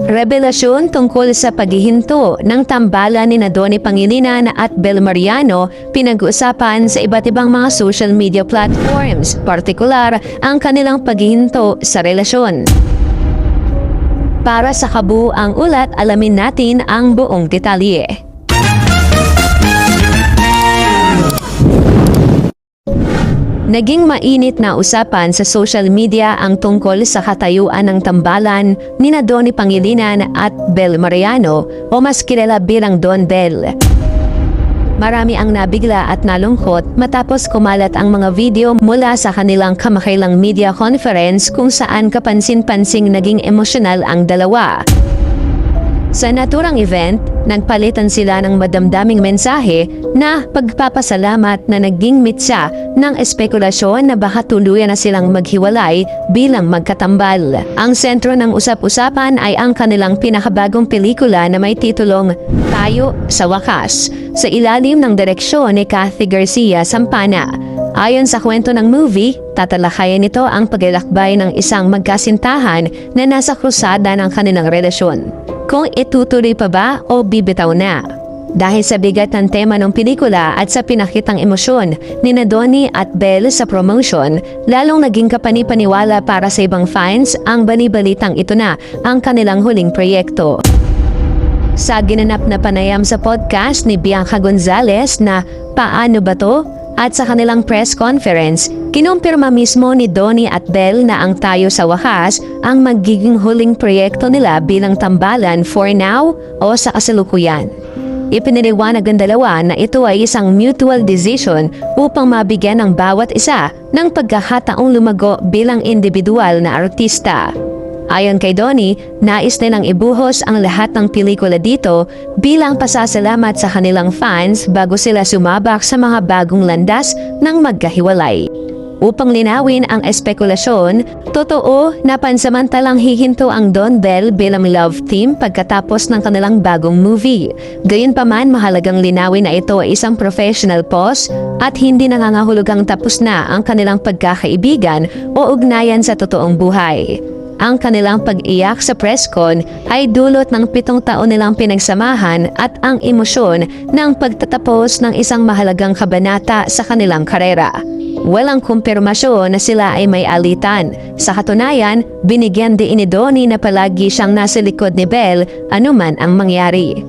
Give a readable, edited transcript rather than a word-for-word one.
Revelasyon tungkol sa paghihinto ng tambalan ni Donnie Pangilinan at Bel Mariano pinag-uusapan sa iba't ibang mga social media platforms, partikular ang kanilang paghihinto sa relasyon. Para sa kabuuang ulat, alamin natin ang buong detalye. Naging mainit na usapan sa social media ang tungkol sa katayuan ng tambalan ni Donnie Pangilinan at Bel Mariano o mas kilala bilang Don Bel. Marami ang nabigla at nalungkot matapos kumalat ang mga video mula sa kanilang kamakailang media conference kung saan kapansin-pansing naging emosyonal ang dalawa. Sa naturang event, nagpalitan sila ng madamdaming mensahe na pagpapasalamat na naging mitsa ng espekulasyon na baka tuluyan na silang maghiwalay bilang magkatambal. Ang sentro ng usap-usapan ay ang kanilang pinakabagong pelikula na may titulong Tayo sa Wakas, sa ilalim ng direksyon ni Kathy Garcia Sampana. Ayon sa kwento ng movie, tatalakayan nito ang paglalakbay ng isang magkasintahan na nasa krusada ng kanilang relasyon. Kung itutuloy pa ba o bibitaw na. Dahil sa bigat ng tema ng pelikula at sa pinakitang emosyon ni Donnie at Bel sa promotion, lalong naging kapanipaniwala para sa ibang fans ang banibalitang ito na ang kanilang huling proyekto. Sa ginanap na panayam sa podcast ni Bianca Gonzalez na Paano Ba To? At sa kanilang press conference, kinumpirma mismo ni Donnie at Bel na ang Tayo sa Wakas ang magiging huling proyekto nila bilang tambalan for now o sa kasalukuyan. Ipiniliwanag ng dalawa na ito ay isang mutual decision upang mabigyan ng bawat isa ng pagkakataong lumago bilang individual na artista. Ayon kay Donnie, nais nilang ibuhos ang lahat ng pelikula dito bilang pasasalamat sa kanilang fans bago sila sumabak sa mga bagong landas ng magkahiwalay. Upang linawin ang espekulasyon, totoo na pansamantalang hihinto ang Don Bel bilang love team pagkatapos ng kanilang bagong movie. Gayunpaman, mahalagang linawin na ito ay isang professional pause at hindi nangangahulugang tapos na ang kanilang pagkakaibigan o ugnayan sa totoong buhay. Ang kanilang pag-iyak sa presscon ay dulot ng 7 taon nilang pinagsamahan at ang emosyon ng pagtatapos ng isang mahalagang kabanata sa kanilang karera. Walang kumpirmasyon na sila ay may alitan. Sa katunayan, binigyan din ni Donnie na palagi siyang nasa likod ni Bel anuman ang mangyari.